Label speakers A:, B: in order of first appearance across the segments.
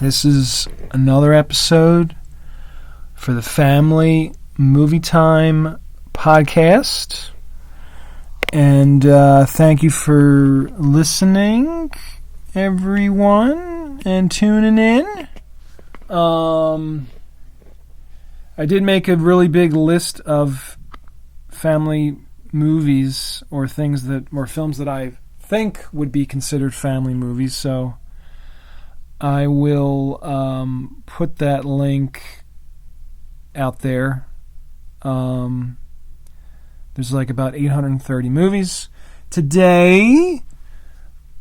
A: This is another episode for the Family Movie Time podcast. And thank you for listening, everyone, and tuning in. I did make a really big list of family movies or films that I think would be considered family movies, so I will put that link out there. There's like about 830 movies. Today,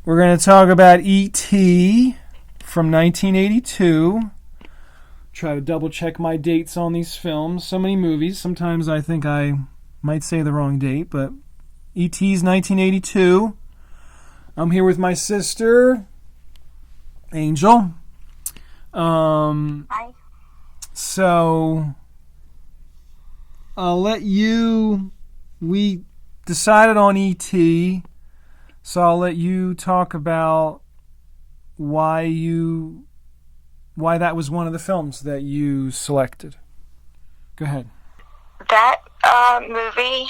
A: we're going to talk about E.T. from 1982. Try to double check my dates on these films. So many movies. Sometimes I think I might say the wrong date, but E.T.'s 1982. I'm here with my sister, Angel.
B: Hi.
A: So I'll let you. We decided on E.T., so I'll let you talk about why that was one of the films that you selected. Go ahead.
B: That movie,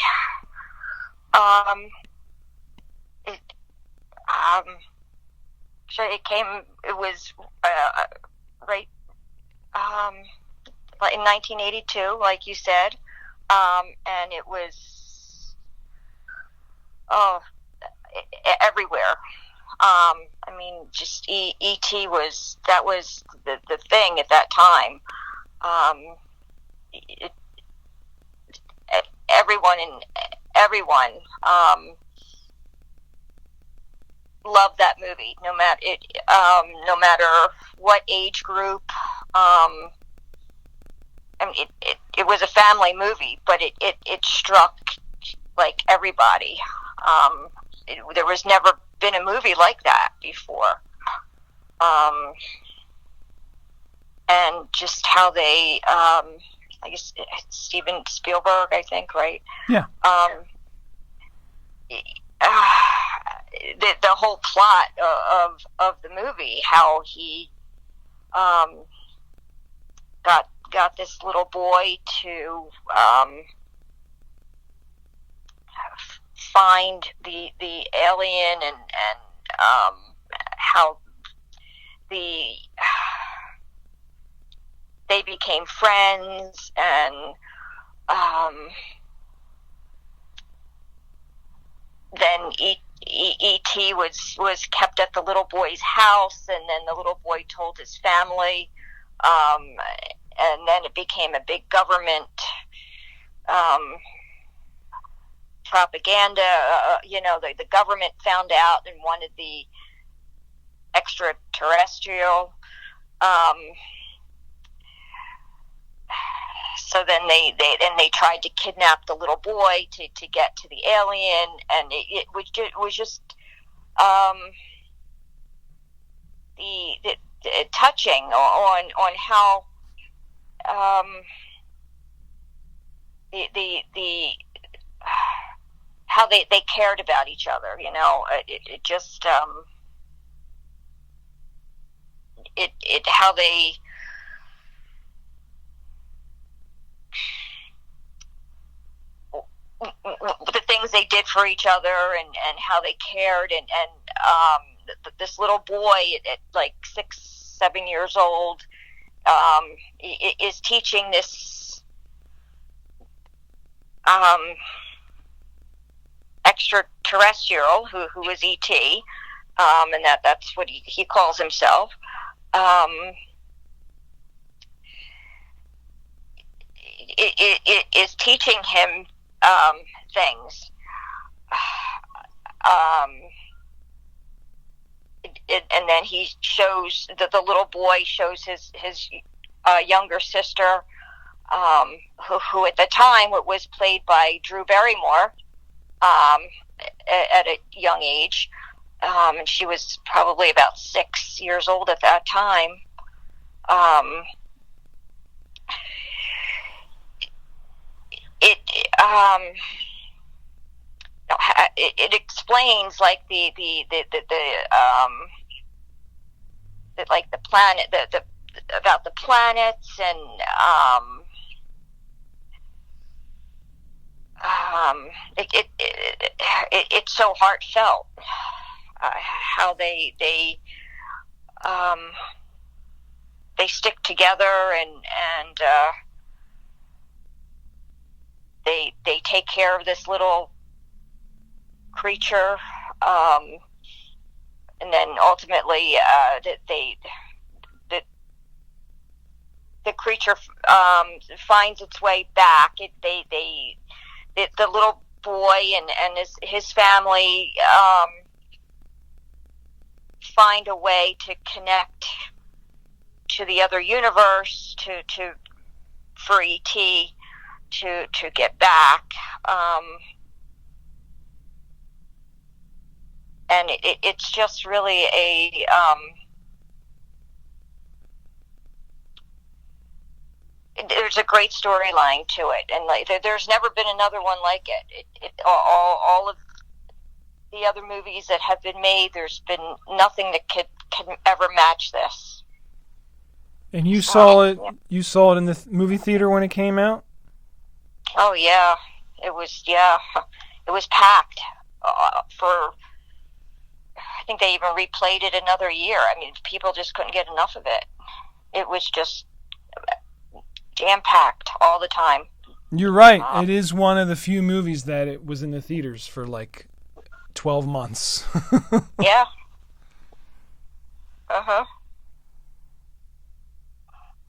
B: it was right, in 1982, like you said, and it was, everywhere. I mean, just E.T. was the thing at that time. Everyone loved that movie, no matter what age group. I mean, it was a family movie, but it struck like everybody. There was never been a movie like that before. And just how they, I guess Steven Spielberg, I think, right?
A: Yeah.
B: The whole plot of the movie, how he got this little boy to find the alien, and how they became friends, and then E.T. was kept at the little boy's house, and then the little boy told his family, and then it became a big government propaganda. The government found out and wanted the extraterrestrial. So then they tried to kidnap the little boy to get to the alien, and it was just the touching on how how they cared about each other. It just how they the things they did for each other, and how they cared, and this little boy at like 6-7 years old is teaching this extraterrestrial who is E.T., and that's what he calls himself. It is teaching him things. And then he shows the little boy shows his younger sister, who at the time was played by Drew Barrymore, at a young age, and she was probably about 6 years old at that time. It explains like the like the planet, the about the planets, and it's so heartfelt, how um, they stick together, and they take care of this little creature, and then ultimately the creature finds its way back. The little boy and his family find a way to connect to the other universe, to for ET to get back, and it's just really there's a great storyline to it, and like there's never been another one like it. All of the other movies that have been made, there's been nothing that can ever match this.
A: And you saw it. Yeah. You saw it in the movie theater when it came out.
B: Oh yeah, it was packed for. I think they even replayed it another year. I mean, people just couldn't get enough of it. It was just jam-packed all the time.
A: You're right. It is one of the few movies that it was in the theaters for like 12 months.
B: Yeah. Uh-huh.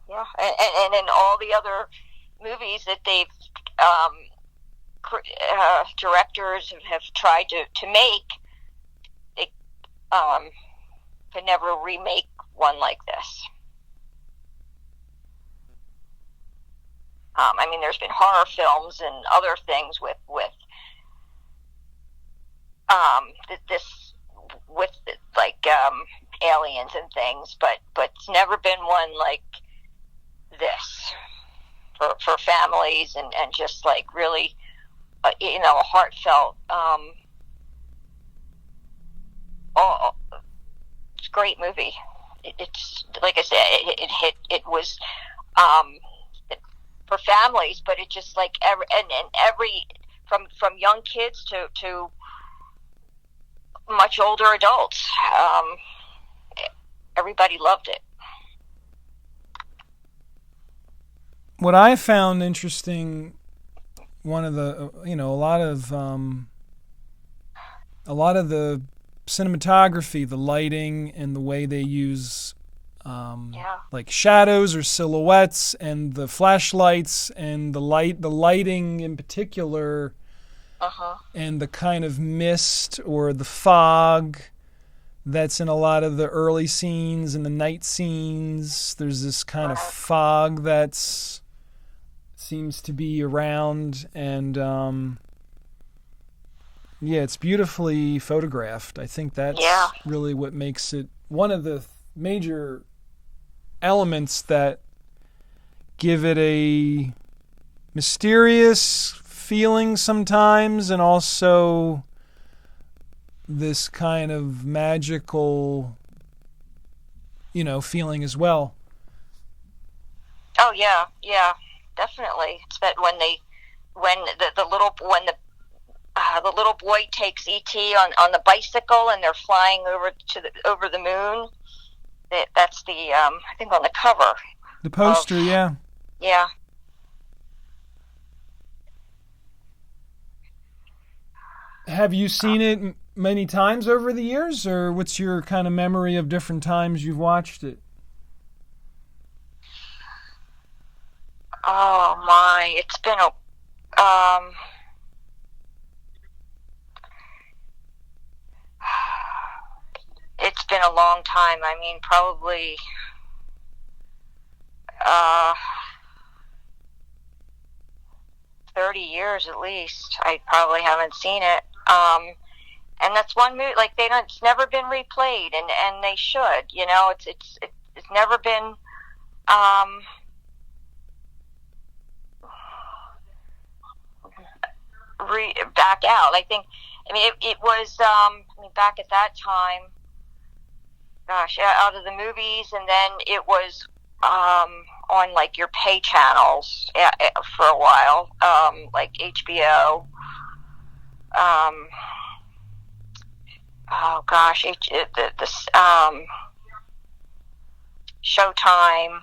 B: Yeah. And in all the other movies that they've directors have tried to make, they could never remake one like this. I mean, there's been horror films and other things with this, with like aliens and things, but it's never been one like this for families, and just like really a heartfelt. It's a great movie. It's like I said, it was. For families, but it just like every from young kids to much older adults, everybody loved it.
A: What I found interesting, one of the a lot of the cinematography, the lighting, and the way they use like shadows or silhouettes, and the flashlights, and the lighting in particular, and the kind of mist or the fog that's in a lot of the early scenes and the night scenes. There's this kind of fog that seems to be around, and it's beautifully photographed. I think that's really what makes it one of the major elements that give it a mysterious feeling sometimes, and also this kind of magical, feeling as well.
B: Oh yeah, definitely. It's that when the little boy takes ET on the bicycle, and they're flying over the moon. That's the I think on the cover.
A: The poster, yeah.
B: Yeah.
A: Have you seen it many times over the years, or what's your kind of memory of different times you've watched it?
B: Oh my, it's been it's been a long time. I mean, probably 30 years at least. I probably haven't seen it. And that's one movie, like it's never been replayed, and they should. It's never been back out. I mean, it was back at that time. gosh, out of the movies, and then it was on like your pay channels for a while, like HBO. Um, oh gosh, Showtime.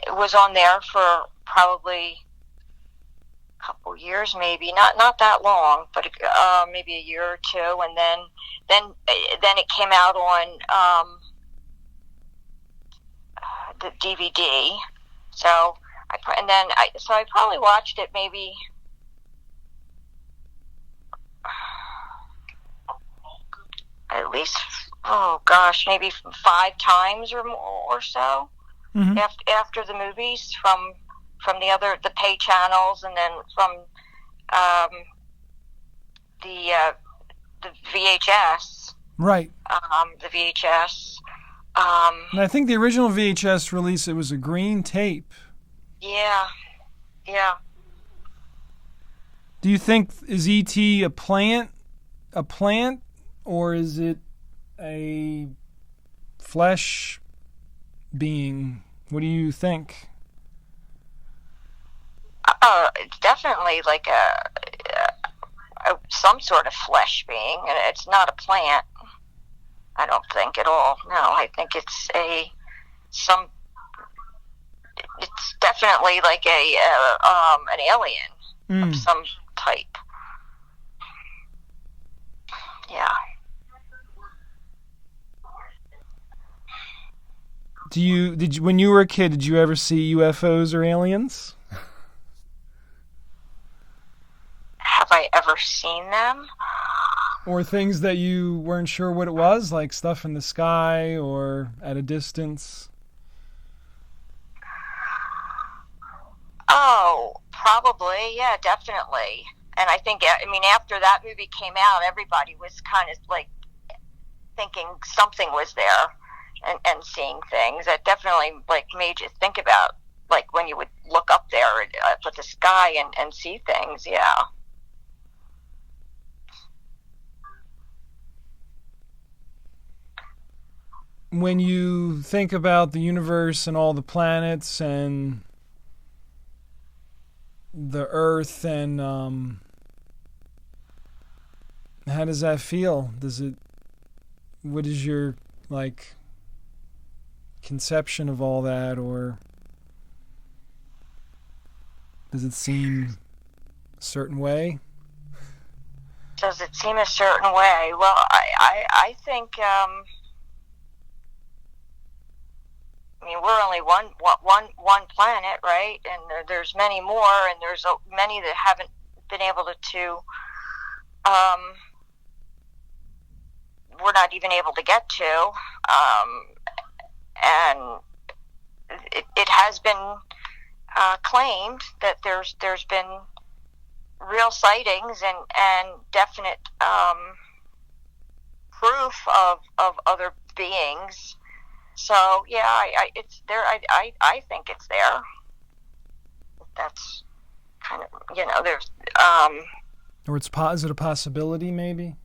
B: It was on there for probably a couple years, maybe not that long, but maybe a year or two, and then it came out on the DVD. So I probably watched it maybe at least, oh gosh, maybe 5 times or more or so.
A: Mm-hmm.
B: After the movies from the pay channels, and then from the VHS.
A: Right.
B: The VHS.
A: And I think the original VHS release, it was a green tape.
B: Yeah. Yeah.
A: Do you think, is E.T. a plant, or is it a flesh being? What do you think?
B: It's definitely like some sort of flesh being, and it's not a plant. I don't think at all. No, I think it's definitely like an alien of some type. Yeah.
A: When you were a kid, did you ever see UFOs or aliens?
B: Have I ever seen them?
A: Or things that you weren't sure what it was, like stuff in the sky or at a distance?
B: Oh, probably. Yeah, definitely. And I think, after that movie came out, everybody was kind of like thinking something was there and seeing things. That definitely like made you think about, like, when you would look up there at the sky and see things. Yeah.
A: When you think about the universe and all the planets and the Earth, and how does that feel? What is your, like, conception of all that, or does it seem a certain way?
B: Does it seem a certain way? Well, I think, we're only one planet, right? And there's many more, and there's many that haven't been able to we're not even able to get to, and it has been claimed that there's been real sightings and definite proof of other beings. So yeah, it's there. I think it's there. That's kind of, there's
A: Or is it a possibility, maybe?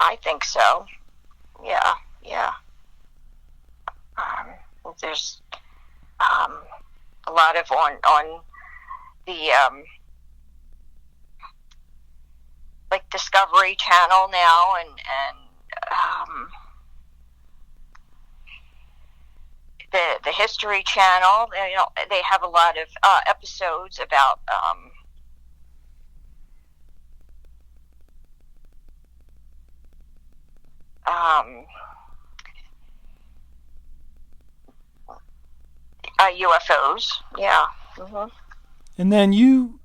B: I think so. Yeah. There's a lot of on the like Discovery Channel now, and the History Channel. They have a lot of episodes about UFOs. Yeah. Mm-hmm.
A: And then you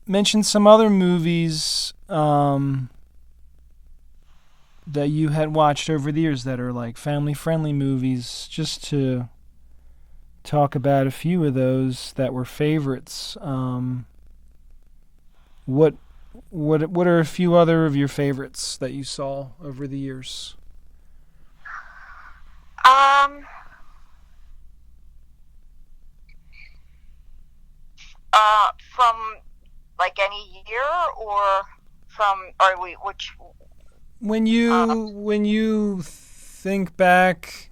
A: mentioned some other movies that you had watched over the years that are like family-friendly movies. Just to talk about a few of those that were favorites. What are a few other of your favorites that you saw over the years?
B: From like any year, or from, which?
A: When you think back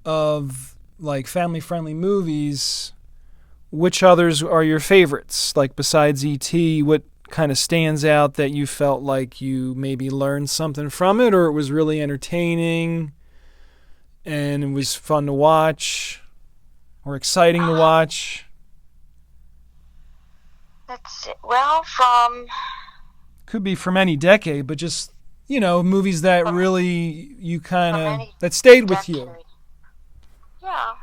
A: of like family-friendly movies, which others are your favorites? Like besides E.T., what kind of stands out that you felt like you maybe learned something from it, or it was really entertaining and it was fun to watch or exciting to watch?
B: Let's see. Well, from
A: Could be from any decade, but just, movies that
B: from,
A: really you kind
B: from
A: of,
B: any
A: that stayed with
B: decade.
A: you.
B: Yeah.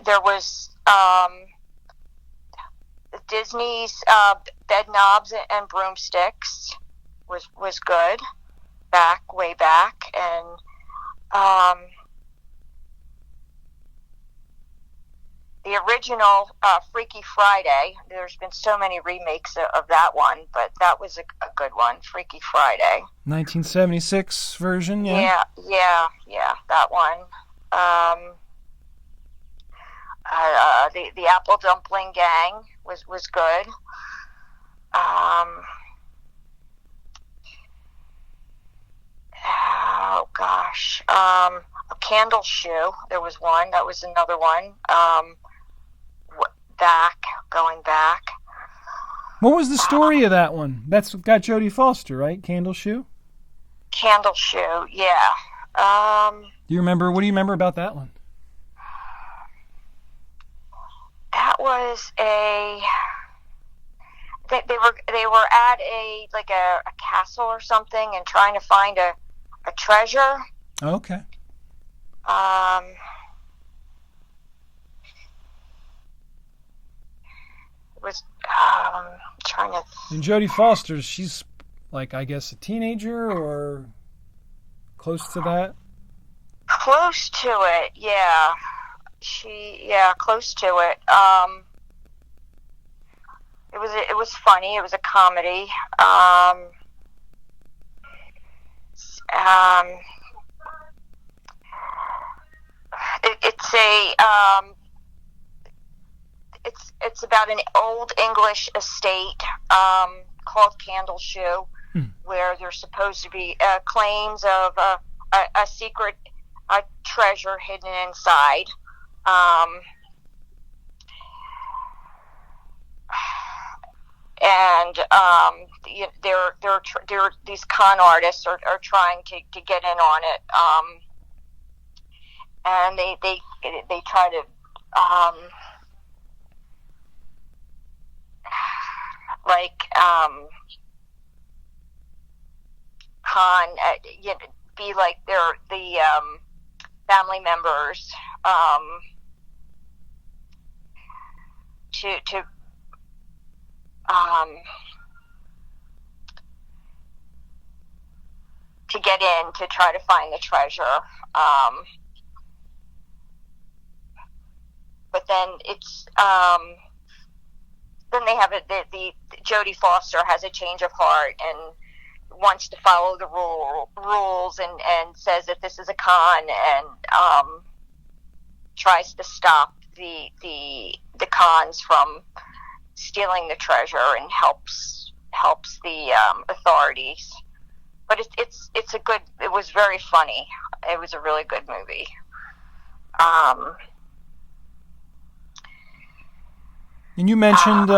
B: There was Disney's Bed Knobs and Broomsticks was good way back, and the original Freaky Friday. There's been so many remakes of that one, but that was a good one, Freaky Friday.
A: 1976 version, yeah?
B: Yeah, that one. The Apple Dumpling Gang was good. Oh gosh, A Candle Shoe. There was one. That was another one. Going back.
A: What was the story of that one? That's got Jodie Foster, right? Candle Shoe?
B: Candle Shoe, yeah.
A: What do you remember about that one?
B: That was they were at a castle or something and trying to find a treasure.
A: Okay.
B: It was trying to.
A: And Jodie Foster, she's like, I guess, a teenager or close to that.
B: Close to it, yeah. Close to it. It was funny. It was a comedy. It's about an old English estate called Candle Shoe, where there's supposed to be claims of a secret treasure hidden inside. And these con artists are trying to get in on it, and they try to be like they're the family members to get in to try to find the treasure. But then then they have the Jodie Foster has a change of heart and wants to follow the rules and says that this is a con and tries to stop the cons from stealing the treasure and helps the authorities. But it was very funny. It was a really good movie.
A: And you mentioned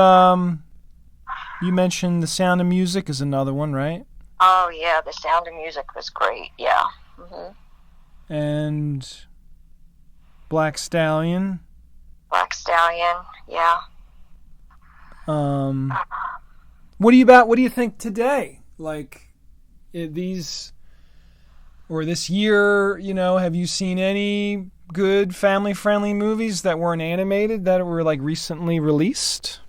A: The Sound of Music is another one, right?
B: Oh yeah, The Sound of Music was great. Yeah. Mm-hmm.
A: And Black Stallion.
B: Yeah.
A: What do you think today? Like this year, have you seen any good family-friendly movies that weren't animated that were like recently released?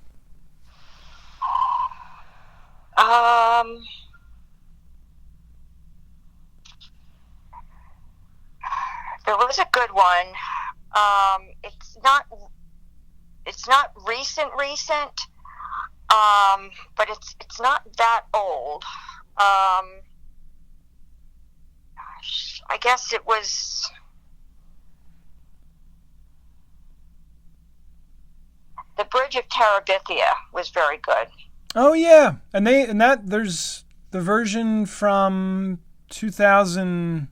B: There was a good one. It's not recent, but it's not that old. I guess it was. The Bridge of Terabithia was very good.
A: Oh yeah, and that there's the version from 2000.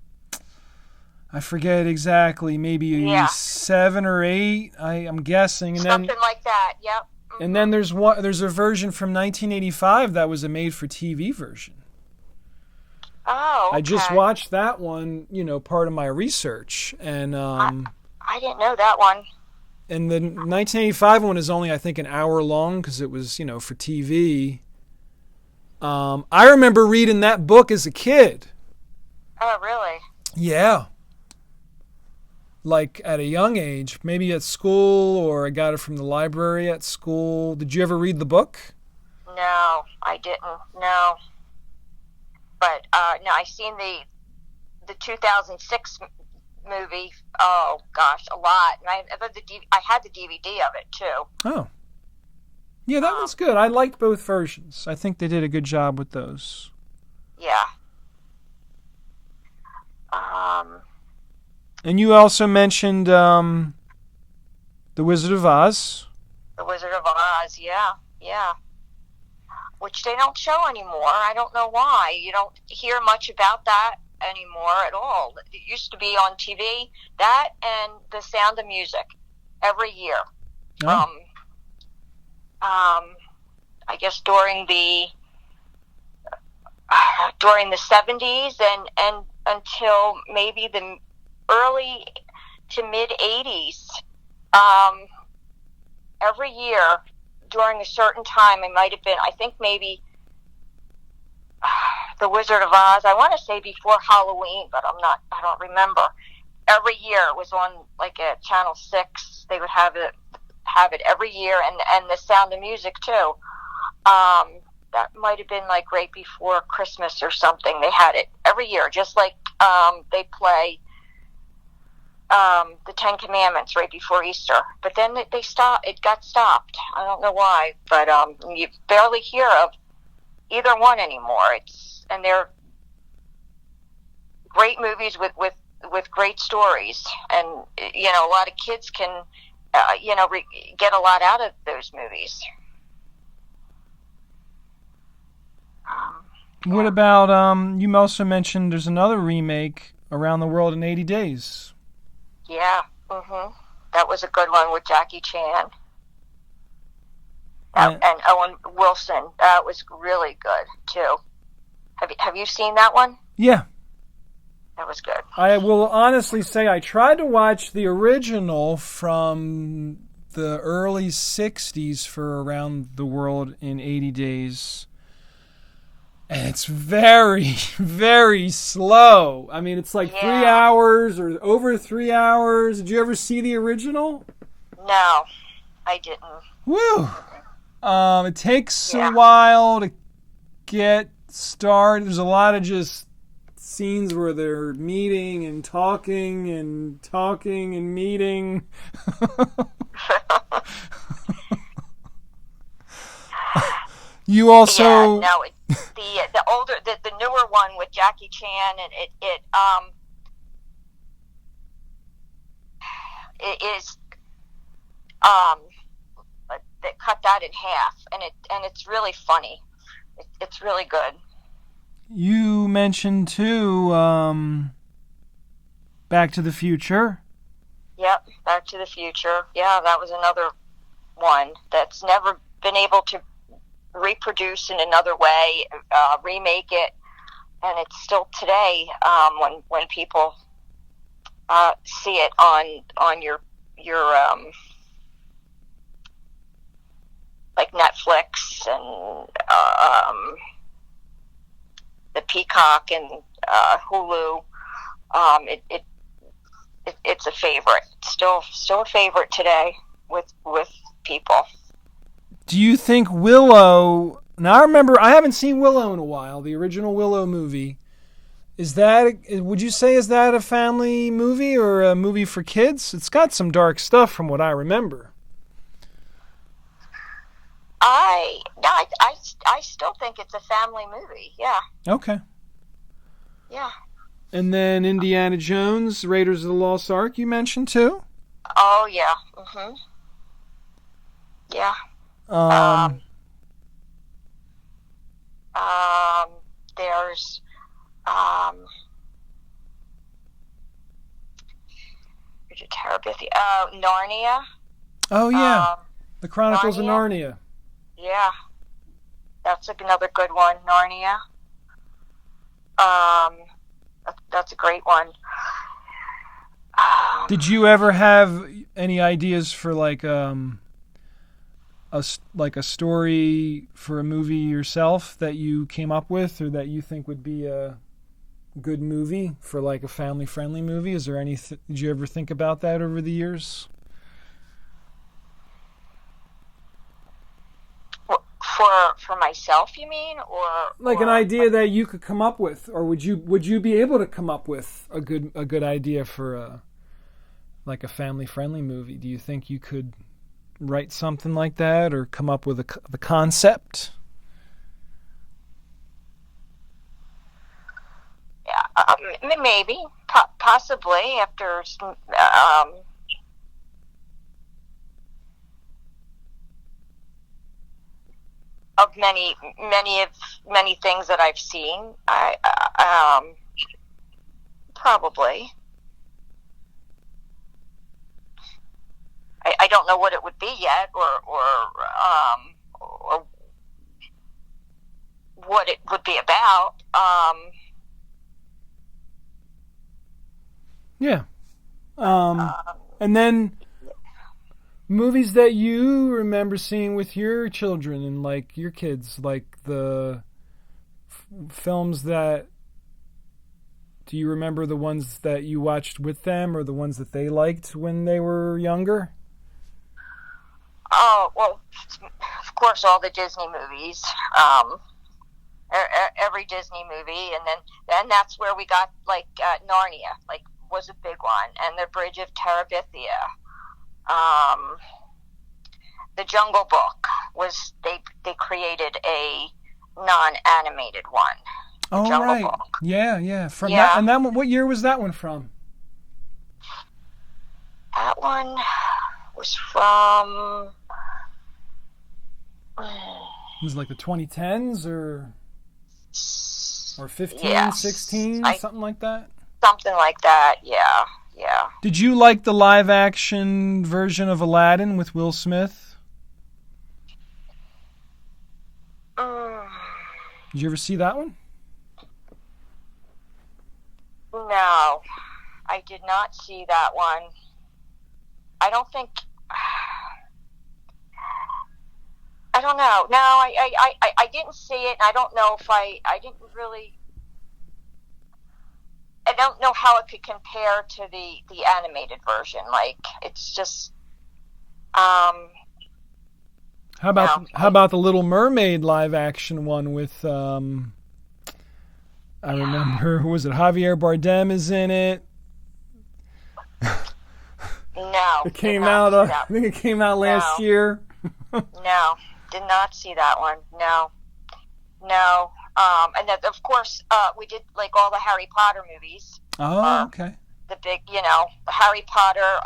A: I forget exactly, maybe
B: Yeah,
A: 7 or 8. I'm guessing,
B: something like that. Yep.
A: and then
B: Hmm.
A: there's a version from 1985 that was a made-for-TV version.
B: Oh,
A: I just
B: okay.
A: watched that one, part of my research,
B: I I didn't know that one.
A: and the 1985 one is only I think an hour long because it was for TV. I remember reading that book as a kid.
B: Oh, really?
A: Yeah, like at a young age, maybe at school or I got it from the library at school. Did you ever read the book?
B: No, I didn't. No, but no, I seen the 2006 movie. Oh gosh, a lot. And I had the DVD of it too.
A: Oh, yeah, that
B: Um,
A: one's good. I liked both versions. I think they did a good job with those.
B: yeah. Um,
A: And you also mentioned The Wizard of Oz.
B: the Wizard of Oz. Yeah, yeah. Which they don't show anymore. I don't know why. You don't hear much about that anymore at all. It used to be on TV. That and The Sound of Music every year.
A: Oh,
B: From I guess during the 70s and until maybe the early to mid 80s. Um, every year during a certain time, it might have been, I think maybe The Wizard of Oz. I want to say before Halloween, but I don't remember. Every year it was on like a Channel 6. They would have it every year, and The Sound of Music too. That might have been like right before Christmas or something. They had it every year, just like they play the Ten Commandments right before Easter. But then they stopped. It got stopped. I don't know why, but you barely hear of either one anymore. And they're great movies with great stories, and a lot of kids can get a lot out of those movies.
A: what about you also mentioned there's another remake, Around the World in 80 Days.
B: Yeah. That was a good one with Jackie Chan
A: And
B: and Owen Wilson. That was really good too. Have you seen that one?
A: yeah,
B: That was good.
A: I will honestly say I tried to watch the original from the early 60s for Around the World in 80 Days. And it's very, very slow. I mean, it's like three
B: Yeah.
A: hours or over 3 hours. Did you ever see the original?
B: No, I didn't.
A: Woo! It takes a
B: Yeah.
A: while to get started. There's a lot of just scenes where they're meeting and talking and talking and meeting. You
B: Yeah.
A: also,
B: No. The newer one with Jackie Chan, and it is um they cut that in half, and it's really funny. It's really good.
A: you mentioned too, Back to the Future.
B: Yep, Back to the Future. Yeah, that was another one that's never been able to reproduce in another way, remake it, and it's still today when people see it on your like Netflix and the Peacock and Hulu. It's a favorite. Still a favorite today with people.
A: Do you think Willow? Now I remember I haven't seen Willow in a while. The original Willow movie. Would you say is that a family movie or a movie for kids? It's got some dark stuff from what I remember.
B: I still think it's a family movie. Yeah,
A: Okay.
B: yeah.
A: And then Indiana Jones, Raiders of the Lost Ark, you mentioned too.
B: Oh yeah. Yeah.
A: Um,
B: There's um, Terabithia, Narnia.
A: Oh yeah,
B: Um,
A: The Chronicles of
B: Narnia.
A: Narnia.
B: Yeah, that's another good one. Narnia. Um, that's a great one.
A: Did you ever have any ideas for like like a story for a movie yourself that you came up with, or that you think would be a good movie for like a family-friendly movie? Is there any? Did you ever think about that over the years?
B: For myself, you mean,
A: Like an idea that you could come up with, or would you be able to come up with a good idea for a like a family-friendly movie? Do you think you could write something like that, or come up with the concept?
B: Yeah, maybe, possibly after of many things that I've seen. Probably. I don't know what it would be yet, or what it would be about.
A: Yeah. And then movies that you remember seeing with your children and like your kids, like the films that. Do you remember the ones that you watched with them, or the ones that they liked when they were younger?
B: Oh, well, of course, all the Disney movies. Every Disney movie, and then that's where we got like Narnia, like was a big one, and the Bridge of Terabithia. The Jungle Book was they created a non-animated one.
A: Oh
B: Jungle
A: right,
B: Book.
A: yeah. From
B: Yeah.
A: that, and that one, what year was that one from?
B: That one was from.
A: It was like the 2010s or 15,
B: Yes.
A: 16, something like that.
B: Something like that. Yeah.
A: Did you like the live action version of Aladdin with Will Smith? Did you ever see that one?
B: No, I did not see that one. I don't think. I don't know. No, I didn't see it, and I don't know if I didn't really. I don't know how it could compare to the animated version. Like, it's just.
A: How about the Little Mermaid live action one with I remember, who was it? Javier Bardem is in it.
B: No,
A: It came out. I think it came out last year.
B: No, did not see that one. No. And then of course we did like all the Harry Potter movies.
A: Oh, okay.
B: The big, Harry Potter,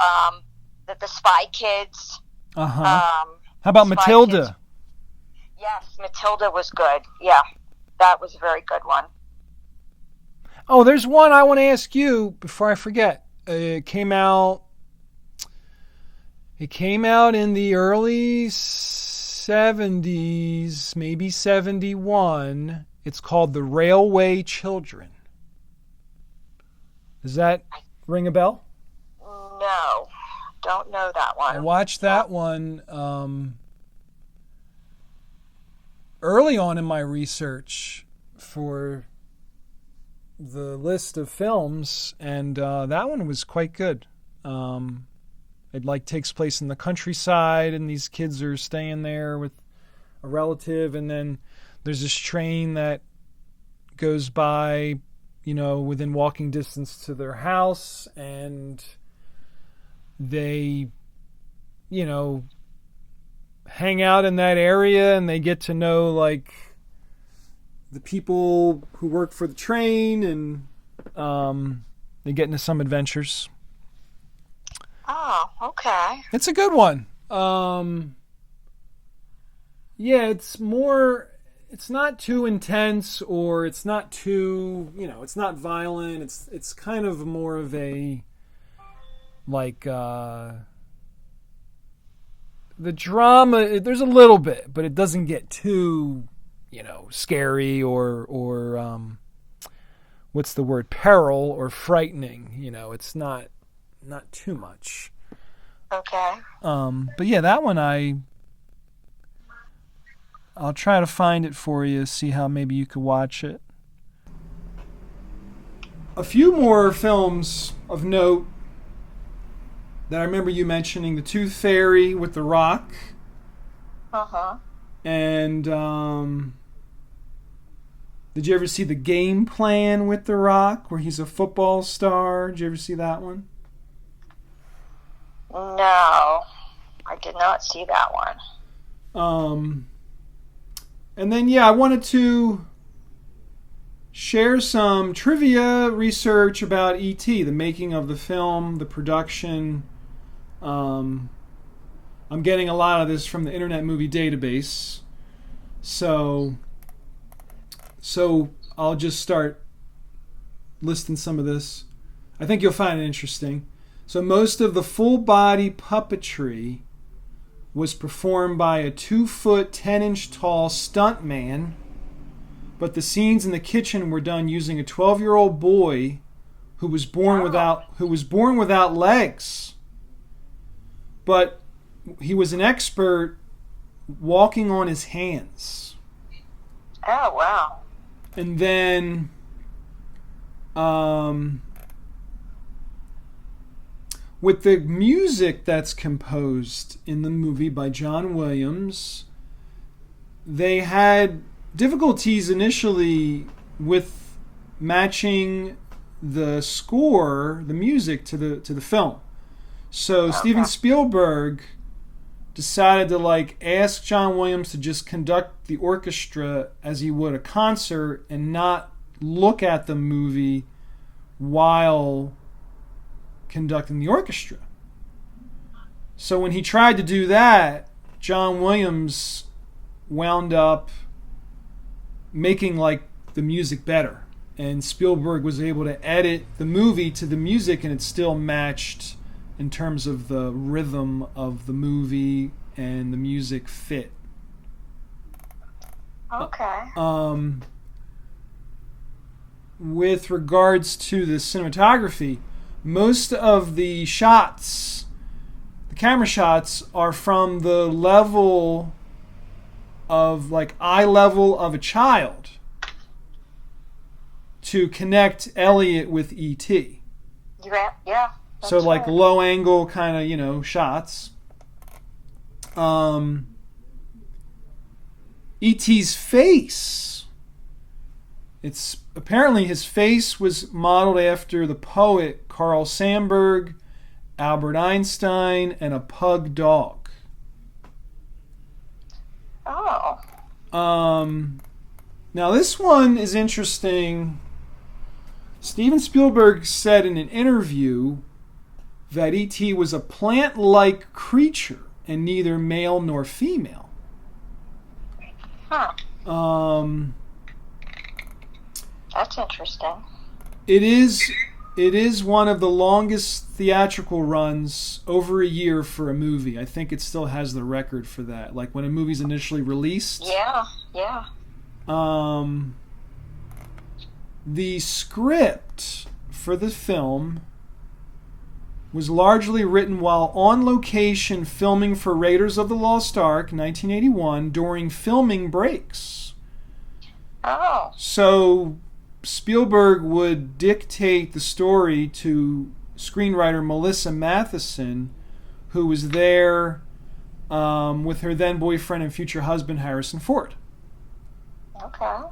B: the Spy Kids.
A: How about Matilda?
B: Kids. Yes, Matilda was good. Yeah, that was a very good one.
A: Oh, there's one I want to ask you before I forget. It came out in the early 70s, maybe 71. It's called The Railway Children. Does that ring a bell?
B: No, don't know that one.
A: I watched that one early on in my research for the list of films, and that one was quite good. It takes place in the countryside, and these kids are staying there with a relative, and then there's this train that goes by, within walking distance to their house, and they, hang out in that area, and they get to know the people who work for the train, and they get into some adventures.
B: Oh, okay.
A: It's a good one. Yeah, it's more. it's not too intense, or it's not too, it's not violent. It's kind of more of a, like, the drama. There's a little bit, but it doesn't get too, scary or what's the word, peril or frightening. It's not too much.
B: Okay.
A: But yeah, that one I'll try to find it for you, see how maybe you could watch it. A few more films of note that I remember you mentioning: The Tooth Fairy with The Rock.
B: Uh-huh.
A: And did you ever see The Game Plan with The Rock, where he's a football star? Did you ever see that one?
B: No, I did not see that one.
A: And then, I wanted to share some trivia research about E.T., the making of the film, the production. I'm getting a lot of this from the Internet Movie Database. So I'll just start listing some of this. I think you'll find it interesting. So most of the full-body puppetry was performed by a 2-foot, 10-inch tall stuntman, but the scenes in the kitchen were done using a 12-year-old boy who was born without legs. But he was an expert walking on his hands.
B: Oh, wow.
A: And then with the music that's composed in the movie by John Williams, they had difficulties initially with matching the score, the music, to the film. So
B: Okay.
A: Steven Spielberg decided to ask John Williams to just conduct the orchestra as he would a concert and not look at the movie while conducting the orchestra. So when he tried to do that, John Williams wound up making the music better, and Spielberg was able to edit the movie to the music, and it still matched in terms of the rhythm of the movie, and the music fit.
B: Okay.
A: With regards to the cinematography, most of the shots, the camera shots, are from the level of eye level of a child to connect Elliot with E.T.
B: Yeah.
A: So
B: right.
A: low angle kind of, shots. E.T.'s face. It's apparently his face was modeled after the poet Carl Sandburg, Albert Einstein, and a pug dog.
B: Oh.
A: Now this one is interesting. Steven Spielberg said in an interview that E.T. was a plant-like creature and neither male nor female.
B: Huh. That's interesting.
A: It is one of the longest theatrical runs, over a year, for a movie. I think it still has the record for that. When a movie's initially released.
B: Yeah.
A: The script for the film was largely written while on location filming for Raiders of the Lost Ark 1981 during filming breaks.
B: Oh.
A: So Spielberg would dictate the story to screenwriter Melissa Matheson, who was there with her then boyfriend and future husband Harrison Ford.
B: Okay.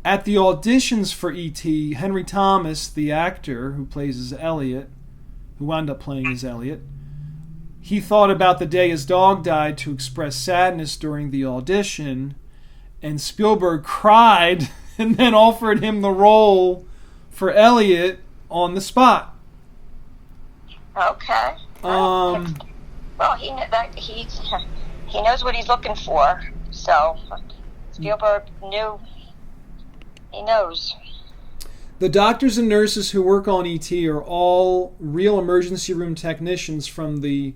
A: At the auditions for E.T., Henry Thomas, the actor who plays as Elliot, who wound up playing as Elliot, he thought about the day his dog died to express sadness during the audition, and Spielberg cried and then offered him the role for Elliot on the spot.
B: Okay. Well, he knows what he's looking for. So Spielberg knew. He knows.
A: The doctors and nurses who work on E.T. are all real emergency room technicians from the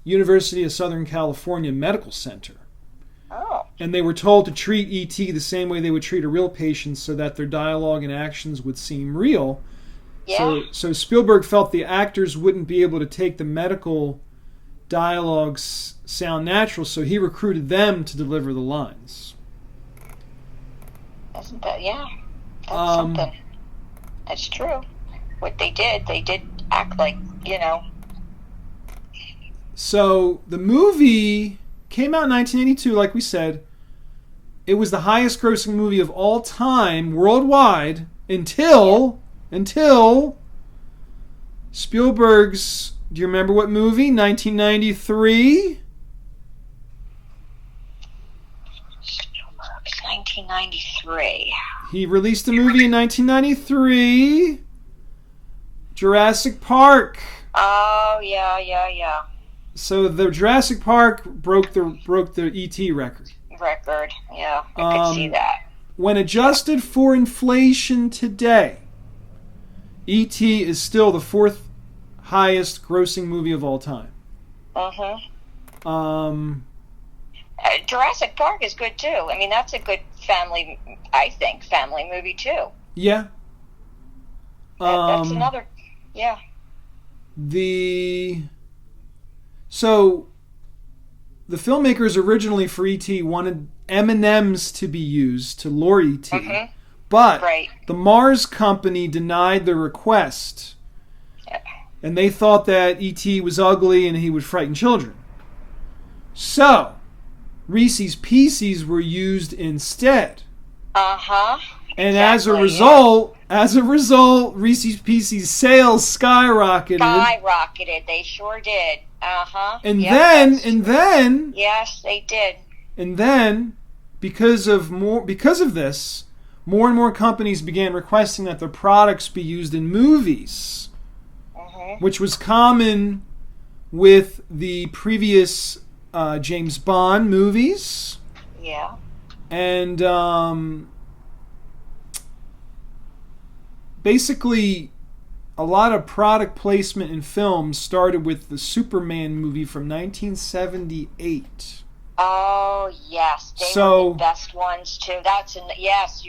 A: University of Southern California Medical Center.
B: Oh.
A: And they were told to treat E.T. the same way they would treat a real patient so that their dialogue and actions would seem real.
B: Yeah.
A: So Spielberg felt the actors wouldn't be able to take the medical dialogues sound natural, so he recruited them to deliver the lines.
B: Isn't that, yeah. That's something. That's true. What they did act like,
A: So the movie came out in 1982, like we said. It was the highest grossing movie of all time worldwide until Spielberg's, do you remember what movie? 1993?
B: Spielberg's 1993.
A: He released a movie in 1993, Jurassic Park.
B: Oh, yeah.
A: So the Jurassic Park broke the E.T. record.
B: Yeah, I could see that.
A: When adjusted for inflation today, E.T. is still the fourth highest grossing movie of all time.
B: Jurassic Park is good too. I mean, that's a good family movie too.
A: Yeah.
B: That's another. Yeah.
A: So the filmmakers originally for E.T. wanted M&Ms to be used to lure E.T. But the Mars company denied the request.
B: Yeah.
A: And they thought that E.T. was ugly and he would frighten children. So Reese's Pieces were used instead. And
B: exactly,
A: as a result, Reese's Pieces sales skyrocketed.
B: They sure did.
A: And then
B: yes, they did.
A: And then because of this, more and more companies began requesting that their products be used in movies, which was common with the previous James Bond movies.
B: Yeah.
A: And basically, a lot of product placement in films started with the Superman movie from 1978.
B: Oh yes, they were the best ones too. Yes.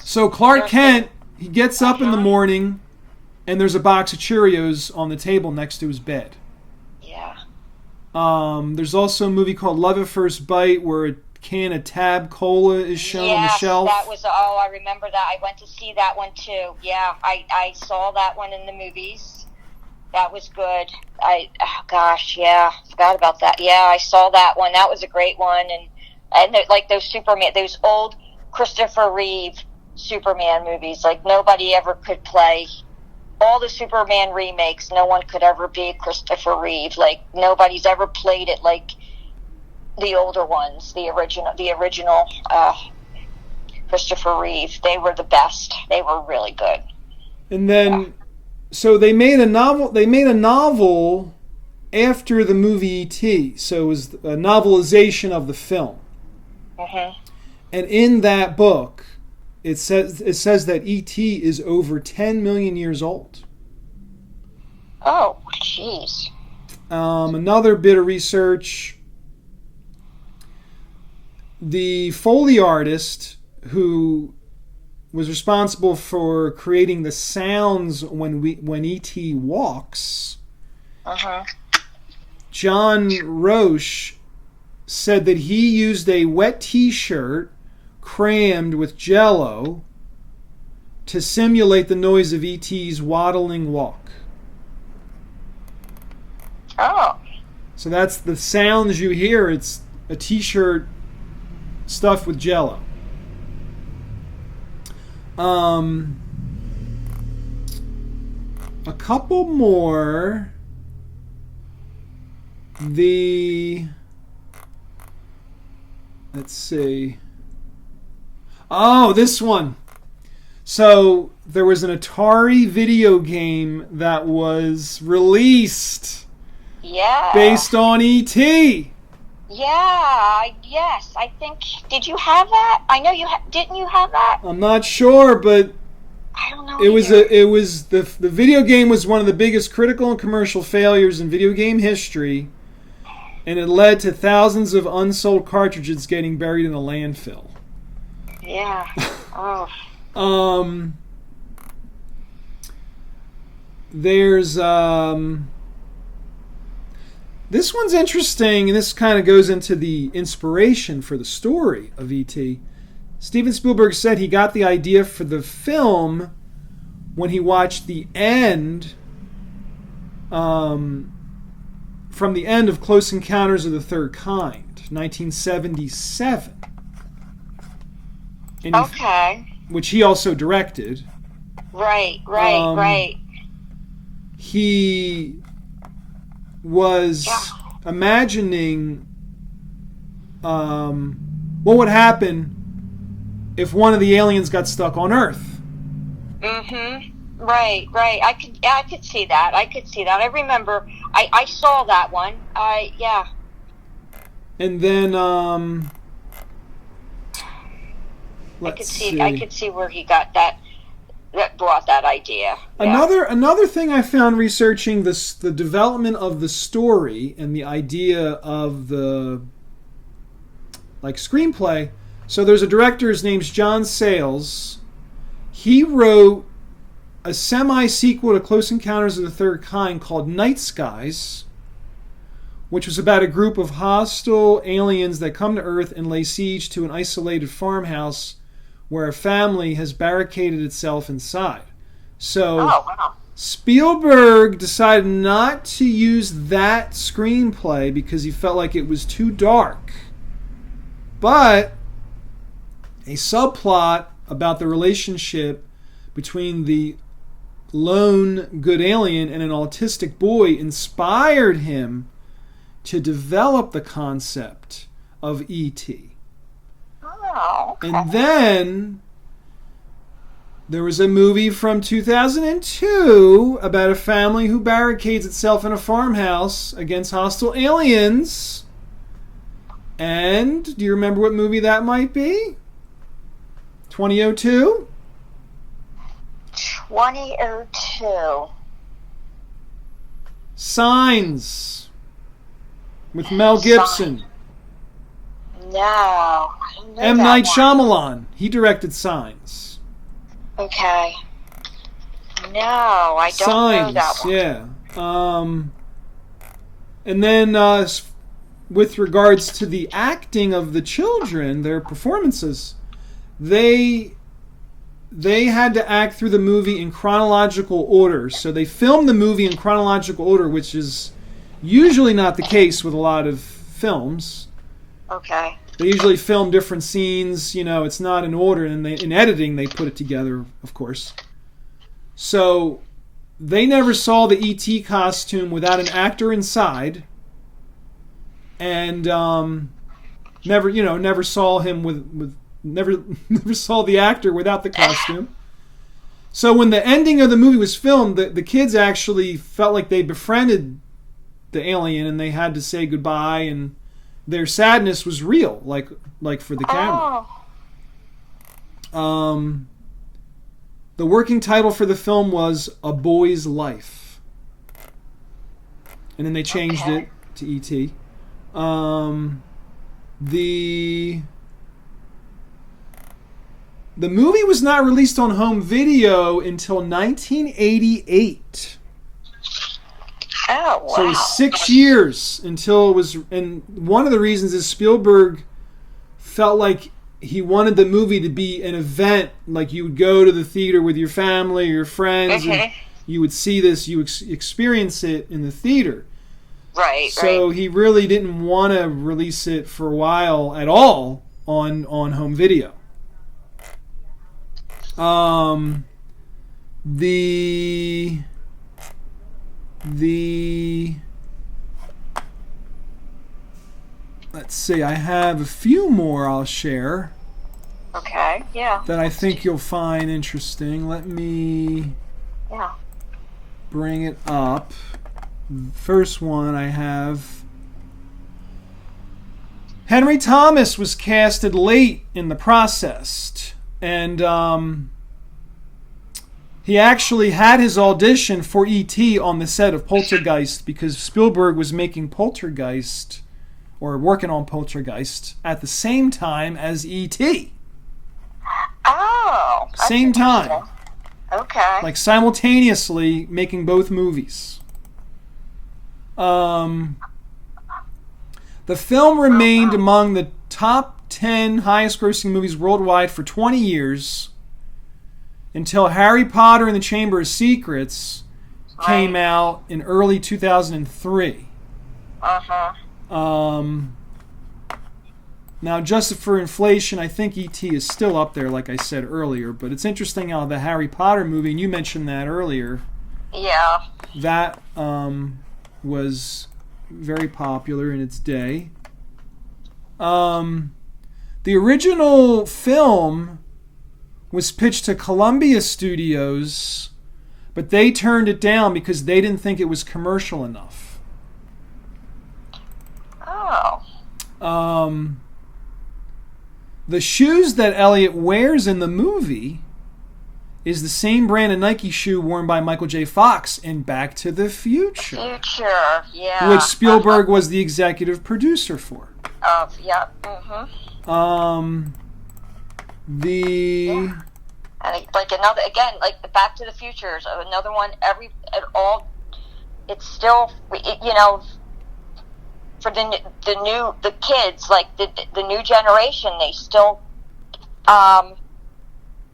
A: So Clark Kent, he gets up in the morning, and there's a box of Cheerios on the table next to his bed.
B: Yeah.
A: There's also a movie called Love at First Bite where a can of Tab Cola is shown on the shelf.
B: That was, I remember that. I went to see that one too. Yeah, I saw that one in the movies. That was good. Forgot about that. Yeah, I saw that one. That was a great one. And like those old Christopher Reeve Superman movies, like nobody ever could play. All the Superman remakes, no one could ever be Christopher Reeve. Like nobody's ever played it like the older ones, the original Christopher Reeve. They were the best. They were really good.
A: And then, so they made a novel. They made a novel after the movie E.T. So it was a novelization of the film. And in that book, it says that E.T. is over 10 million years old.
B: Oh, jeez.
A: Another bit of research. The Foley artist who was responsible for creating the sounds when E.T. walks, John Roche, said that he used a wet T-shirt crammed with Jell-O to simulate the noise of E.T.'s waddling walk.
B: Oh.
A: So that's the sounds you hear. It's a T-shirt stuffed with Jell-O. A couple more. Let's see. Oh, this one. So there was an Atari video game that was released.
B: Yeah.
A: Based on E.T.
B: Yes, I think. Did you have that? I know didn't you have that?
A: I'm not sure, but
B: I don't know
A: it was
B: either.
A: the video game was one of the biggest critical and commercial failures in video game history, and it led to thousands of unsold cartridges getting buried in a landfill.
B: Yeah. Oh.
A: There's this one's interesting, and this kind of goes into the inspiration for the story of E.T. Steven Spielberg said he got the idea for the film when he watched the end, from the end of Close Encounters of the Third Kind, 1977. And
B: Okay.
A: which he also directed.
B: Right.
A: He was imagining what would happen if one of the aliens got stuck on Earth.
B: Mm-hmm. Right. I could see that. I remember. I saw that one. Yeah.
A: And then
B: I could see where he got that brought that idea.
A: Another thing I found researching this, the development of the story and the idea of the screenplay. So there's a director, his name's John Sayles. He wrote a semi-sequel to Close Encounters of the Third Kind called Night Skies, which was about a group of hostile aliens that come to Earth and lay siege to an isolated farmhouse where a family has barricaded itself inside. So Spielberg decided not to use that screenplay because he felt like it was too dark. But a subplot about the relationship between the lone good alien and an autistic boy inspired him to develop the concept of E.T.
B: Oh, okay.
A: And then there was a movie from 2002 about a family who barricades itself in a farmhouse against hostile aliens. And do you remember what movie that might be? 2002?
B: 2002.
A: Signs with Mel Gibson.
B: No, I don't know
A: M.
B: that
A: Night
B: one.
A: Shyamalan. He directed Signs.
B: Okay. No, I don't know that one.
A: Yeah. And then with regards to the acting of the children, their performances, they had to act through the movie in chronological order. So they filmed the movie in chronological order, which is usually not the case with a lot of films.
B: Okay.
A: They usually film different scenes, it's not in order, and in editing they put it together, of course. So they never saw the E.T. costume without an actor inside, and never saw him never saw the actor without the costume. So when the ending of the movie was filmed, the kids actually felt like they befriended the alien, and they had to say goodbye, and their sadness was real, like for the camera.
B: Oh.
A: The working title for the film was A Boy's Life, and then they changed it to E.T. The movie was not released on home video until 1988.
B: Oh, wow.
A: So it was 6 years until it was, and one of the reasons is Spielberg felt like he wanted the movie to be an event, like you would go to the theater with your family or your friends, and you would see this, you experience it in the theater.
B: Right.
A: So he really didn't want to release it for a while at all on home video. Let's see, I have a few more I'll share.
B: Okay, yeah.
A: That I think you'll find interesting. Let me bring it up. First one I have. Henry Thomas was casted late in the process, and he actually had his audition for E.T. on the set of Poltergeist because Spielberg was making Poltergeist, or working on Poltergeist, at the same time as E.T.
B: Oh.
A: Same time.
B: Okay.
A: Like simultaneously making both movies. The film remained among the top 10 highest grossing movies worldwide for 20 years until Harry Potter and the Chamber of Secrets came out in early 2003. Now, adjusted for inflation, I think E.T. is still up there, like I said earlier. But it's interesting how the Harry Potter movie, and you mentioned that earlier.
B: Yeah.
A: That was very popular in its day. The original film was pitched to Columbia Studios, but they turned it down because they didn't think it was commercial enough.
B: Oh.
A: The shoes that Elliot wears in the movie is the same brand of Nike shoe worn by Michael J. Fox in Back to the Future.
B: Yeah.
A: Which Spielberg was the executive producer for.
B: Yeah.
A: The...
B: And like another, again, like the Back to the Future is another one. It's still, for the kids, like the new generation, they still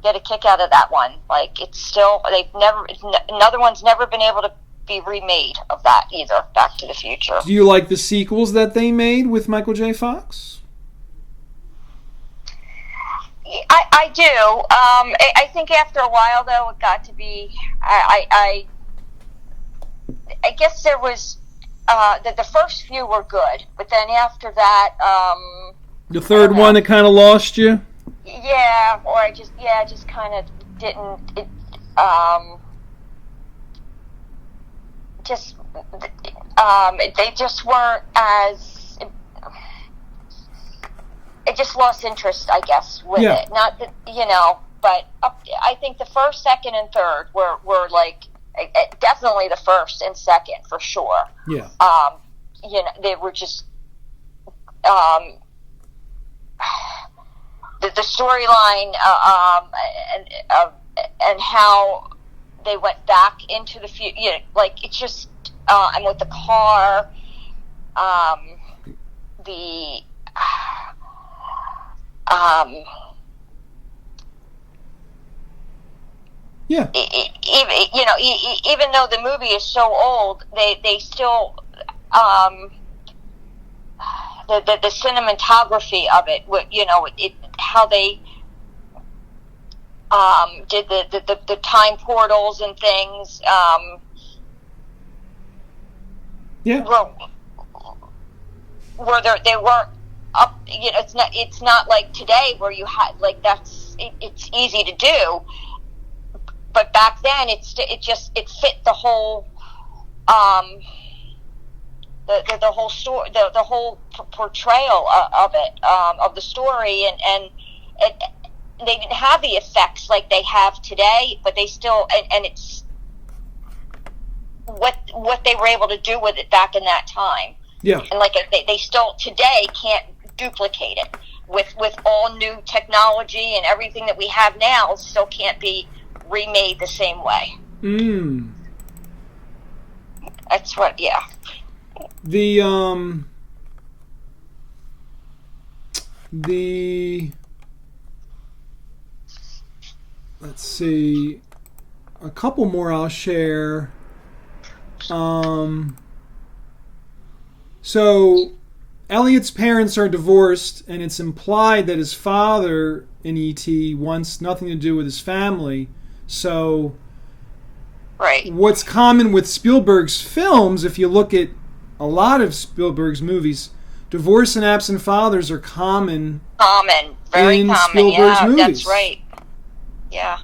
B: get a kick out of that one. Like it's still, another one's never been able to be remade of that either. Back to the Future.
A: Do you like the sequels that they made with Michael J. Fox?
B: I do. I think after a while, though, it got to be. I guess there was the first few were good, but then after that,
A: the third one, it kind of lost you.
B: Yeah, or I just kind of didn't. They just weren't as. It just lost interest, I guess, with it. Not that, but I think the first, second, and third were like definitely the first and second for sure.
A: Yeah.
B: They were just the storyline and how they went back into the future. Like it's just and with the car,
A: yeah.
B: Even though the movie is so old, they still the cinematography of it, how they did the time portals and things. Were they weren't up. It's not like today where you had like it's easy to do. But back then, it fit the whole the whole story, the whole portrayal of it, of the story, and they didn't have the effects like they have today, but they still and it's what they were able to do with it back in that time.
A: Yeah,
B: and like they still today can't duplicate it with all new technology and everything that we have now. Still can't be remade the same way. That's what, yeah.
A: The let's see, a couple more I'll share. So Elliot's parents are divorced, and it's implied that his father in E.T. wants nothing to do with his family. So,
B: right.
A: What's common with Spielberg's films, if you look at a lot of Spielberg's movies, divorce and absent fathers are common.
B: Very
A: in
B: common.
A: Spielberg's movies.
B: That's right. Yeah.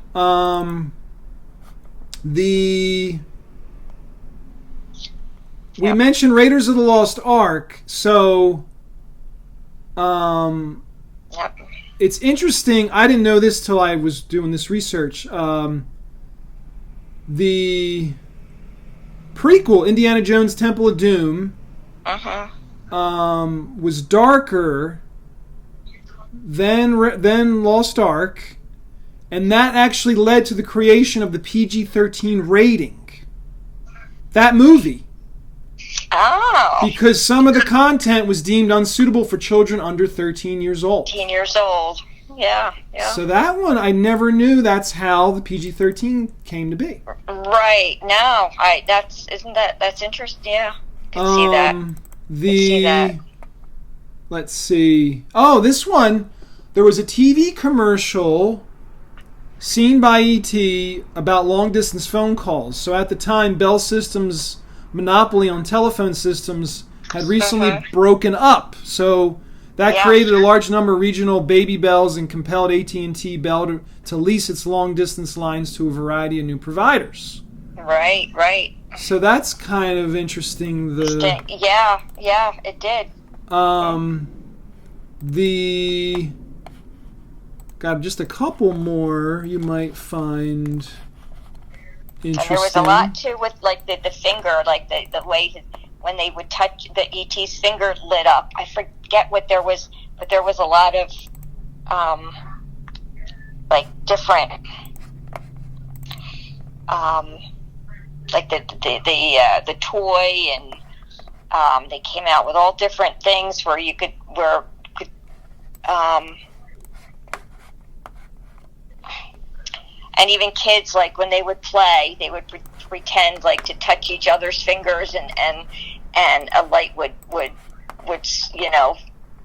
A: We mentioned Raiders of the Lost Ark, so
B: Yep.
A: It's interesting. I didn't know this till I was doing this research. The prequel, Indiana Jones Temple of Doom, was darker than Lost Ark, and that actually led to the creation of the PG-13 rating. That movie.
B: Oh.
A: Because some of the content was deemed unsuitable for children under 13 years old.
B: 13 years old. Yeah, yeah.
A: So that one, I never knew that's how the PG-13 came to be.
B: Right. No, that's interesting. Yeah. Can see that.
A: Let's see. Oh, this one, there was a TV commercial seen by E.T. about long-distance phone calls. So at the time, Bell Systems' monopoly on telephone systems had recently broken up. So that created a large number of regional baby bells and compelled AT&T Bell to lease its long-distance lines to a variety of new providers.
B: Right, right.
A: So that's kind of interesting.
B: Yeah, it did.
A: Got just a couple more you might find interesting.
B: And there was a lot too with like the finger, like the way when they would touch the ET's finger lit up. I forget what there was, but there was a lot of like different like the toy, and they came out with all different things where you could and even kids, like when they would play, they would pretend like to touch each other's fingers, and a light would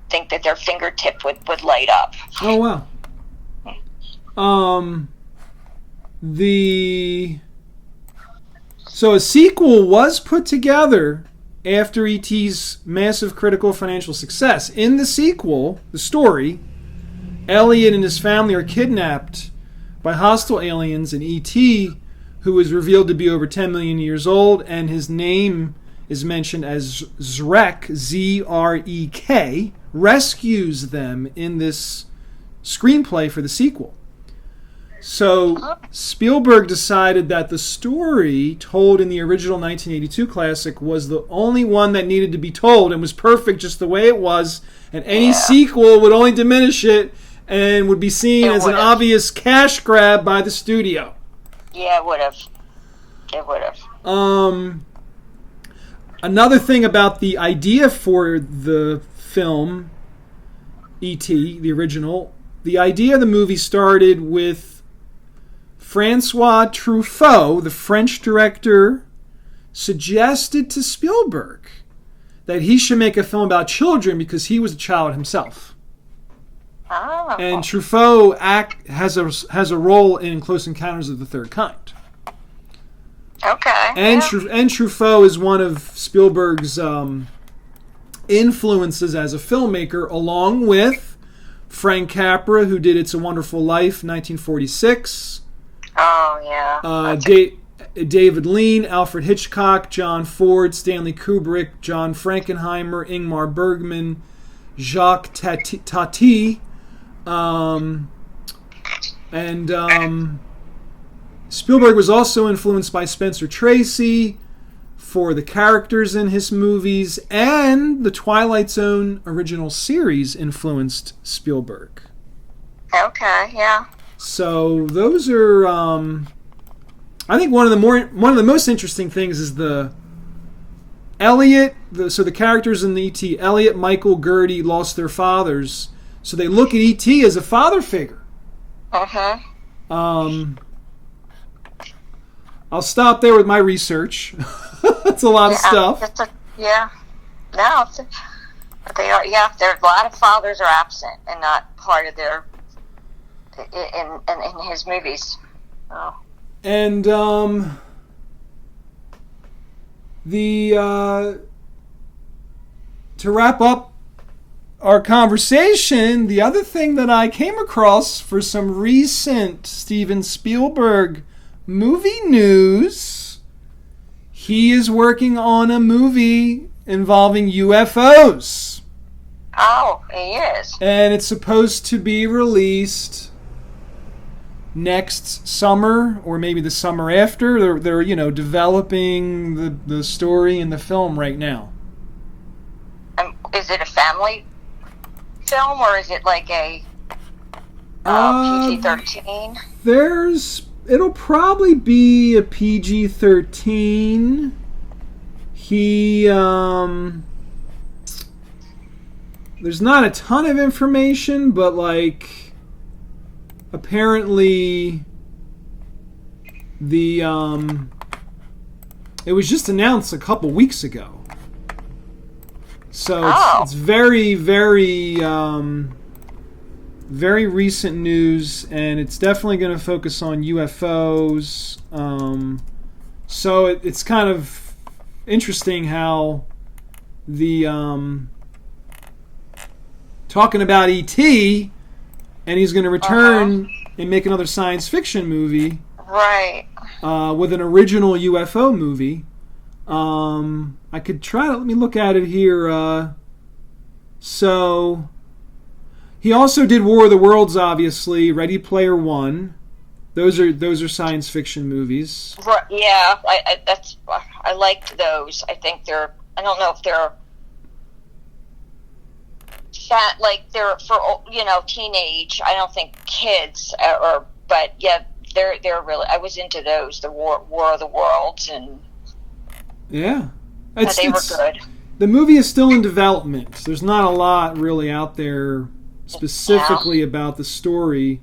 B: think that their fingertip would light up.
A: Oh wow. So a sequel was put together after E.T.'s massive critical financial success. In the sequel, the story, Elliot and his family are kidnapped by hostile aliens, and E.T., who is revealed to be over 10 million years old, and his name is mentioned as Zrek, Z-R-E-K, rescues them in this screenplay for the sequel. So Spielberg decided that the story told in the original 1982 classic was the only one that needed to be told and was perfect just the way it was, and any sequel would only diminish it and would be seen as an obvious cash grab by the studio.
B: Yeah, it would have.
A: Another thing about the idea for the film, E.T., the original, the idea of the movie started with Francois Truffaut, the French director, suggested to Spielberg that he should make a film about children because he was a child himself.
B: Oh.
A: And Truffaut has a role in Close Encounters of the Third Kind.
B: Okay.
A: And Truffaut is one of Spielberg's influences as a filmmaker, along with Frank Capra, who did It's a Wonderful Life, 1946.
B: Oh, yeah.
A: David Lean, Alfred Hitchcock, John Ford, Stanley Kubrick, John Frankenheimer, Ingmar Bergman, Jacques Tati, Spielberg was also influenced by Spencer Tracy for the characters in his movies, and the Twilight Zone original series influenced Spielberg.
B: Okay, yeah.
A: So those are, I think one of the most interesting things is the Elliot. So the characters in the E.T., Elliot, Michael, Gertie lost their fathers, so they look at E.T. as a father figure. I'll stop there with my research. That's a lot of stuff.
B: No, they are. Yeah, there a lot of fathers are absent and not part of their in his movies. Oh.
A: And to wrap up our conversation, the other thing that I came across for some recent Steven Spielberg movie news, he is working on a movie involving UFOs.
B: Oh, he is.
A: And it's supposed to be released next summer or maybe the summer after. They're developing the story and the film right now.
B: Is it a family film or is it like a PG-13?
A: It'll probably be a PG-13. There's not a ton of information, but like apparently it was just announced a couple weeks ago. So it's very, very, very recent news, and it's definitely going to focus on UFOs. So it's kind of interesting how the talking about E.T. and he's going to return and make another science fiction movie,
B: right?
A: With an original UFO movie. I could try to let me look at it here. So he also did War of the Worlds, obviously, Ready Player One. Those are science fiction movies.
B: Right, yeah, I liked those. I think they're. I don't know if they're like they're for teenage. I don't think kids but yeah, they're really. I was into those. The War of the Worlds and.
A: Yeah.
B: They were good.
A: The movie is still in development. There's not a lot really out there specifically about the story.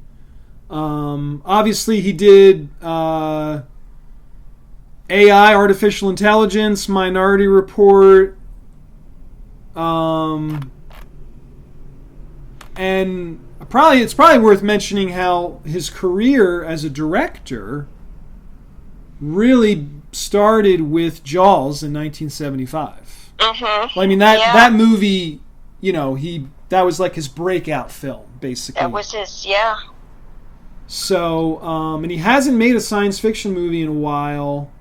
A: Obviously, he did AI, Artificial Intelligence, Minority Report, and it's probably worth mentioning how his career as a director really started with Jaws in 1975.
B: Mm-hmm.
A: Well, I mean that movie, that was like his breakout film, basically.
B: That was his, yeah.
A: So, and he hasn't made a science fiction movie in a while.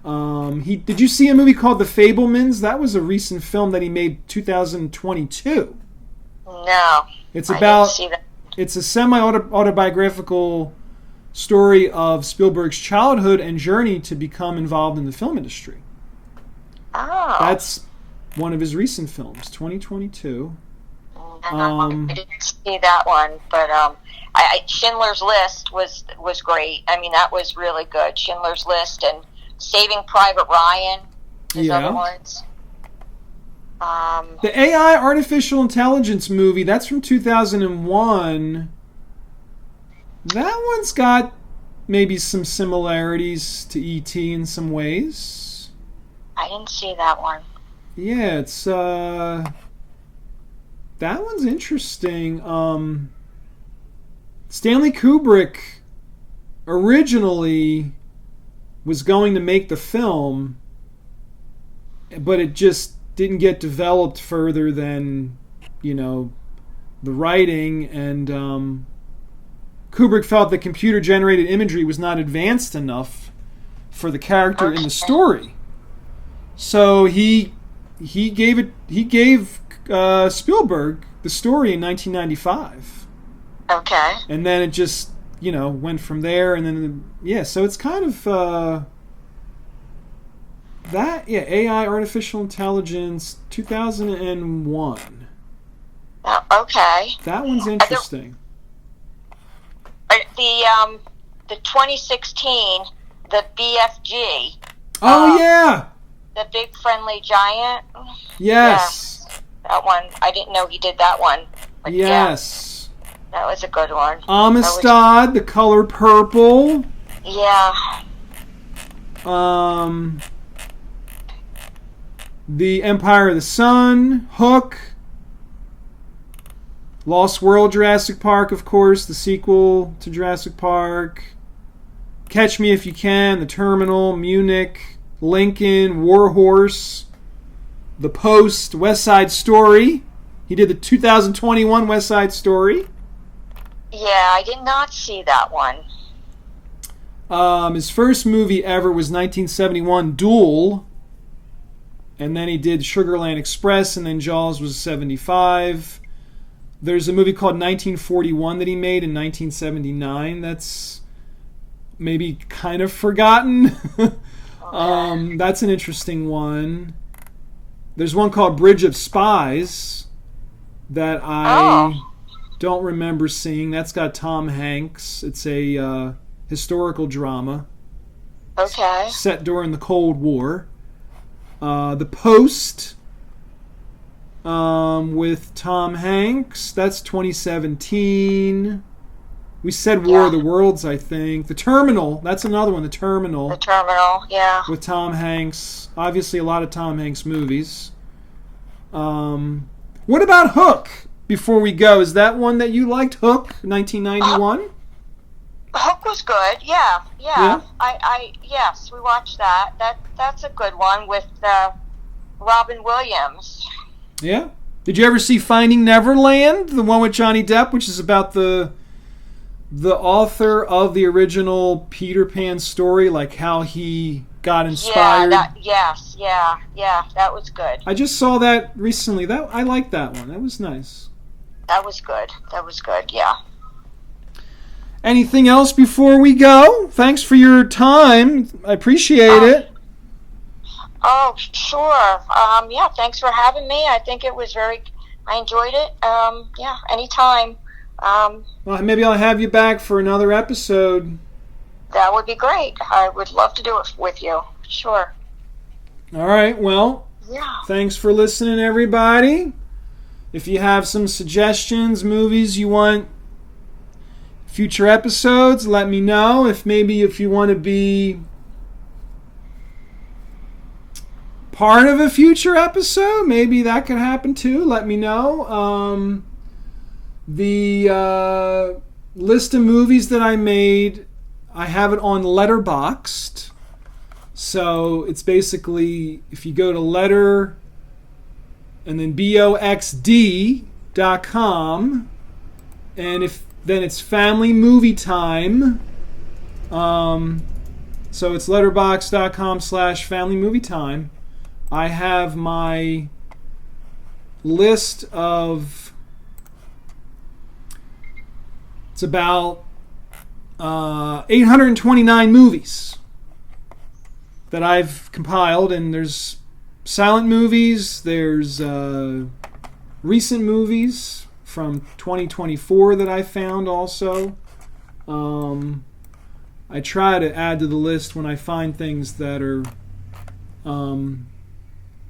A: Did you see a movie called The Fabelmans? That was a recent film that he made 2022.
B: No,
A: it's
B: I
A: about.
B: didn't see that.
A: It's a semi-autobiographical story of Spielberg's childhood and journey to become involved in the film industry.
B: Oh.
A: That's one of his recent films, 2022.
B: No, I didn't see that one, but Schindler's List was great. I mean, that was really good. Schindler's List and Saving Private Ryan, his other ones.
A: The AI Artificial Intelligence movie, that's from 2001. That one's got maybe some similarities to E.T. in some ways.
B: I didn't see that one.
A: Yeah, it's that one's interesting. Stanley Kubrick originally was going to make the film, but it just didn't get developed further than, the writing, and Kubrick felt that computer-generated imagery was not advanced enough for the character in the story. So he gave Spielberg the story in 1995.
B: Okay.
A: And then it just, went from there, and then so it's kind of AI, Artificial Intelligence, 2001.
B: Okay.
A: That one's interesting.
B: The 2016, the BFG.
A: Oh, yeah!
B: The Big Friendly Giant.
A: Yes.
B: Yeah, that one. I didn't know he did that one. But
A: yes.
B: Yeah, that was a good one.
A: Amistad, The Color Purple.
B: Yeah.
A: The Empire of the Sun, Hook, Lost World, Jurassic Park, of course, the sequel to Jurassic Park, Catch Me If You Can, The Terminal, Munich, Lincoln, War Horse, The Post, West Side Story. He did the 2021 West Side Story.
B: Yeah, I did not see that one.
A: His first movie ever was 1971, Duel. And then he did Sugarland Express, and then Jaws was 75. There's a movie called 1941 that he made in 1979 that's maybe kind of forgotten. That's an interesting one. There's one called Bridge of Spies that I don't remember seeing. That's got Tom Hanks. It's a historical drama.
B: Okay.
A: Set during the Cold War. The Post with Tom Hanks. That's 2017. We said War of the Worlds, I think. The Terminal. That's another one. The Terminal.
B: The Terminal, yeah.
A: With Tom Hanks. Obviously a lot of Tom Hanks movies. What about Hook? Before we go, is that one that you liked? Hook, 1991?
B: Hook was good, yeah. Yes, we watched that. That's a good one with Robin Williams.
A: Yeah. Did you ever see Finding Neverland, the one with Johnny Depp, which is about the author of the original Peter Pan story, like how he got inspired?
B: Yeah, that was good.
A: I just saw that recently. I liked that one. That was nice.
B: That was good, yeah.
A: Anything else before we go? Thanks for your time. I appreciate it.
B: Oh, sure. Yeah, thanks for having me. I think it was I enjoyed it. Yeah, anytime.
A: Well, maybe I'll have you back for another episode.
B: That would be great. I would love to do it with you. Sure.
A: All right, well, thanks for listening, everybody. If you have some suggestions, movies you want future episodes, let me know. If you want to be part of a future episode, maybe that could happen too. Let me know. The list of movies that I made, I have it on Letterboxd. So it's basically, if you go to letter and then boxd.com, and then it's Family Movie Time. So it's letterboxd.com/Family Movie Time. I have my list of, it's about 829 movies that I've compiled, and there's silent movies, there's recent movies from 2024 that I found also. I try to add to the list when I find things that are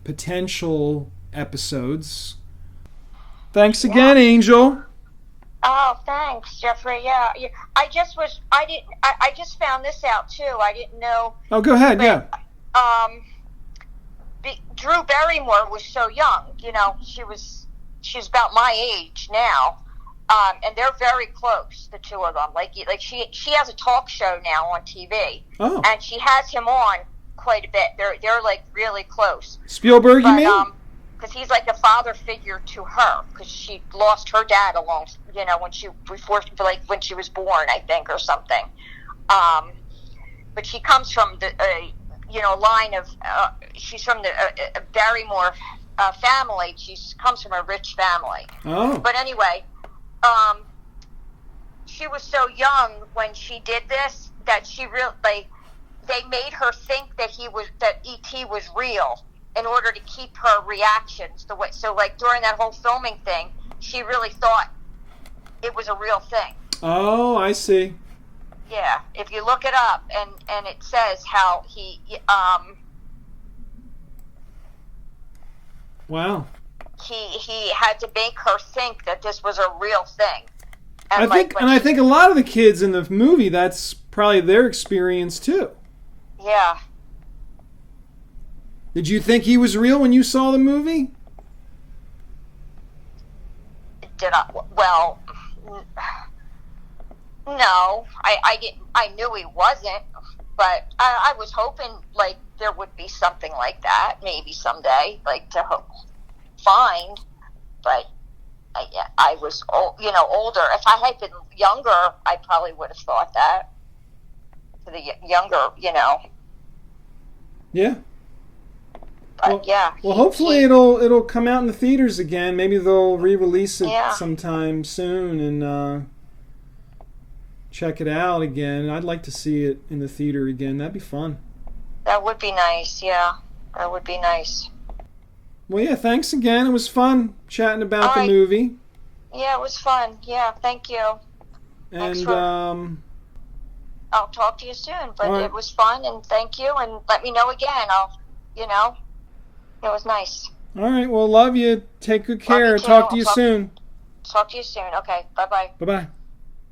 A: potential episodes. Thanks again, Angel.
B: Oh, thanks, Jeffrey. Yeah. I just found this out too. I didn't know.
A: Oh, go ahead.
B: Drew Barrymore was so young. You know, she's about my age now, and they're very close, the two of them. Like she has a talk show now on TV, and she has him on quite a bit. They're like really close.
A: Spielberg, you mean?
B: Because he's like a father figure to her, because she lost her dad when she was born, I think, or something. But she comes from the line of she's from the Barrymore family. She comes from a rich family.
A: Oh.
B: But anyway, she was so young when she did this that they made her think that E.T. was real, in order to keep her reactions the way. So, like, during that whole filming thing, she really thought it was a real thing.
A: Oh, I see.
B: Yeah, if you look it up, and it says how he
A: wow.
B: He had to make her think that this was a real thing.
A: And I think a lot of the kids in the movie, that's probably their experience too.
B: Yeah.
A: Did you think he was real when you saw the movie?
B: Did I? Well, no. I didn't. I knew he wasn't, but I was hoping like there would be something like that maybe someday, like to find. But I was older. If I had been younger, I probably would have thought that. For the younger,
A: Yeah.
B: But yeah.
A: Well, hopefully it'll come out in the theaters again. Maybe they'll re-release it sometime soon and check it out again. I'd like to see it in the theater again. That'd be fun.
B: That would be nice. Yeah, that would be nice.
A: Well, yeah. Thanks again. It was fun chatting about the movie.
B: Yeah, it was fun. Yeah, thank you.
A: And
B: I'll talk to you soon. But it was fun, and thank you. And let me know again. It was nice.
A: All right. Well, love you. Take good care. Talk to you soon.
B: Talk to you soon. Okay. Bye-bye.
A: Bye-bye.